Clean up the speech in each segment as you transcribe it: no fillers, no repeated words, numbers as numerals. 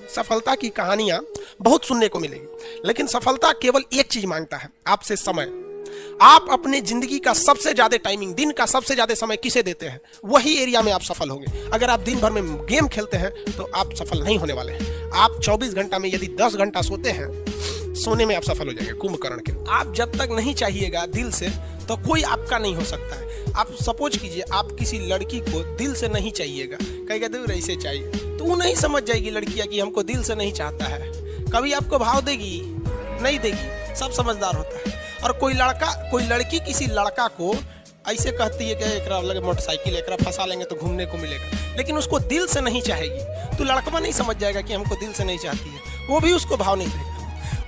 सफलता की कहानियां बहुत सुनने को मिलेगी, लेकिन सफलता केवल एक चीज मांगता है, आपसे समय। आप अपने जिंदगी का सबसे ज्यादा टाइमिंग, दिन का सबसे ज्यादा समय किसे देते हैं, वही एरिया में आप सफल होंगे। अगर आप दिन भर में गेम खेलते हैं तो आप सफल नहीं होने वाले हैं। आप 24 घंटा में यदि 10 घंटा सोते हैं, सोने में आप सफल हो जाएंगे कुंभकर्ण के। आप जब तक नहीं चाहिएगा दिल से, तो कोई आपका नहीं हो सकता है। आप सपोज कीजिए, आप किसी लड़की को दिल से नहीं चाहिएगा, कहेगा दूर ऐसे चाहिए, तो वो नहीं समझ जाएगी लड़कियां कि हमको दिल से नहीं चाहता है। कभी आपको भाव देगी, नहीं देगी, सब समझदार होता है। और कोई लड़की किसी लड़का को ऐसे कहती है कि एकरा लगे मोटरसाइकिल, एकरा फंसा लेंगे तो घूमने को मिलेगा, लेकिन उसको दिल से नहीं चाहेगी, तो लड़का नहीं समझ जाएगा कि हमको दिल से नहीं चाहती है, वो भी उसको भाव नहीं देगा।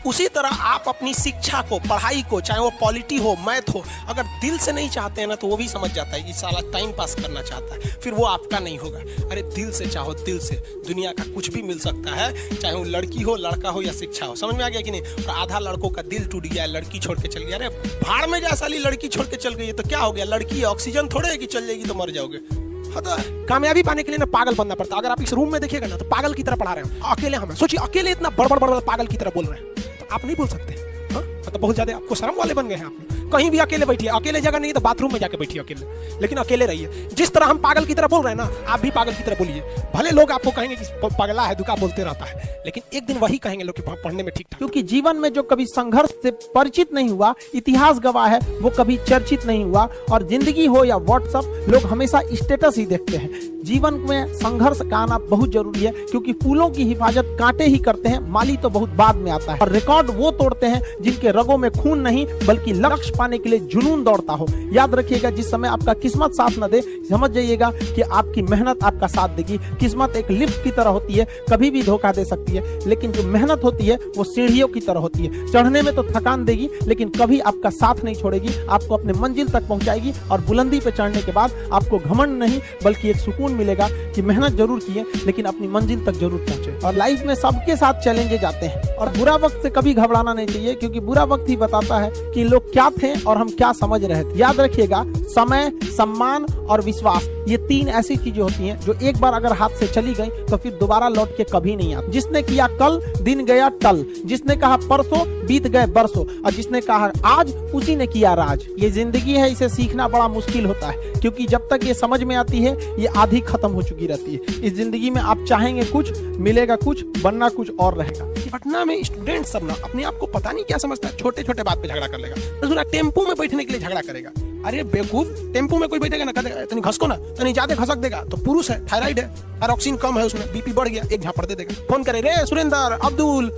उसी तरह आप अपनी शिक्षा को, पढ़ाई को, चाहे वो पॉलिटी हो, मैथ हो, अगर दिल से नहीं चाहते हैं ना, तो वो भी समझ जाता है कि साला टाइम पास करना चाहता है, फिर वो आपका नहीं होगा। अरे दिल से चाहो, दिल से दुनिया का कुछ भी मिल सकता है, चाहे वो लड़की हो, लड़का हो या शिक्षा हो। समझ में आ गया कि नहीं? और आधा लड़कों का दिल टूट गया, लड़की छोड़ के चल गया। अरे भाड़ में जा साली, लड़की छोड़ के चल गई है तो क्या हो गया? लड़की ऑक्सीजन थोड़े है कि चल जाएगी तो मर जाओगे। हाँ, तो कामयाबी पाने के लिए ना पागल बनना पड़ता। अगर आप इस रूम में देखिएगा ना, तो पागल की तरह पढ़ा रहे हो अकेले। हमें सोचिए, अकेले इतना बड़ पागल की तरह बोल रहे हैं, तो आप नहीं बोल सकते। हाँ, तो बहुत ज्यादा आपको शर्म वाले बन गए हैं। आप कहीं भी अकेले बैठिए, अकेले जगह नहीं तो बाथरूम में जाके बैठिए अकेले, लेकिन अकेले रहिए। जिस तरह हम पागल की तरह बोल रहे हैं ना, आप भी पागल की तरह बोलिए। भले लोग आपको कहेंगे कि पगला है, दुका बोलते रहता है, लेकिन एक दिन वही कहेंगे लोग कि पढ़ने में ठीक ठाक। क्योंकि जीवन में जो कभी संघर्ष से परिचित नहीं हुआ, इतिहास गवाह है, वो कभी चर्चित नहीं हुआ। और जिंदगी हो या व्हाट्सएप, लोग हमेशा स्टेटस ही देखते हैं। जीवन में संघर्ष का आना बहुत जरूरी है, क्योंकि फूलों की हिफाजत कांटे ही करते हैं, माली तो बहुत बाद में आता है। और रिकॉर्ड वो तोड़ते हैं जिनके रगों में खून नहीं, बल्कि लक्ष्य पाने के लिए जुनून दौड़ता हो। याद रखिएगा, जिस समय आपका किस्मत साथ न दे, समझ जाइएगा कि आपकी मेहनत आपका साथ देगी। किस्मत एक लिफ्ट की तरह होती है, कभी भी धोखा दे सकती है, लेकिन जो मेहनत होती है वो सीढ़ियों की तरह होती है। चढ़ने में तो थकान देगी, लेकिन कभी आपका साथ नहीं छोड़ेगी, आपको अपने मंजिल तक पहुंचाएगी। और बुलंदी पे चढ़ने के बाद आपको घमंड नहीं, बल्कि एक सुकून मिलेगा कि मेहनत जरूर किए, लेकिन अपनी मंजिल तक जरूर पहुंचे। और लाइफ में सबके साथ चैलेंजेस आते हैं, और बुरा वक्त से कभी घबराना नहीं चाहिए, क्योंकि बुरा वक्त ही बताता है कि लोग क्या थे और हम क्या समझ रहे थे। याद रखिएगा, समय, सम्मान और विश्वास, ये 3 ऐसी चीजें होती हैं जो एक बार अगर हाथ से चली गई तो फिर दोबारा लौट के कभी नहीं आती। जिसने किया कल, दिन गया टल। जिसने कहा परसों, बीत गए बरसों। और जिसने कहा आज, उसी ने किया राज। ये जिंदगी है, इसे सीखना बड़ा मुश्किल होता है, क्योंकि जब तक ये समझ में आती है, ये आधी खत्म हो चुकी रहती है। इस जिंदगी में आप चाहेंगे कुछ, मिलेगा कुछ, बनना कुछ और रहेगा। पटना में स्टूडेंट सब ना अपने आप को पता नहीं क्या समझता है, छोटे छोटे बात पे झगड़ा कर लेगा। दूसरा, टेम्पो में बैठने के लिए झगड़ा करेगा। अरे बेवकूफ, टेम्पो में कोई बैठेगा ना, कहेगा तनी घसको ना, तनी ज्यादा घसक देगा तो पुरुष है, थायराइड है, थायरॉक्सिन कम है उसमें, बीपी बढ़ गया, एक झापड़ दे देगा। फोन करे, रे सुरेंद्र, अब्दुल,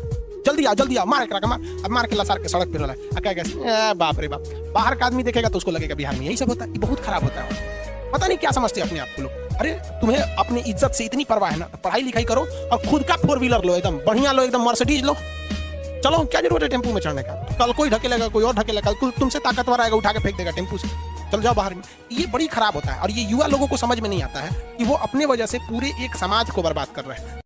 जल्दी आ, मार करा मार। अब मार के लसार के सड़क पे रोला है। बाप रे बाप, बाहर का आदमी देखेगा तो उसको लगेगा बिहार में यही सब होता है। बहुत खराब होता है, पता नहीं क्या समझते अपने आप को लोग। अरे तुम्हें अपनी इज्जत से इतनी परवाह है ना, तो पढ़ाई लिखाई करो और खुद का 4 व्हीलर लो, एकदम बढ़िया लो, एकदम मर्सिडीज लो। चलो, क्या जरूरत है टेम्पो में चढ़ने का? कल कोई ढकेलेगा, कोई और ढकेलेगा, कल तुमसे ताकतवर आएगा, उठा के फेंक देगा टेम्पो से। चल जाओ बाहर में। ये बड़ी खराब होता है, और ये युवा लोगों को समझ में नहीं आता है कि वो अपने वजह से पूरे एक समाज को बर्बाद कर रहे हैं।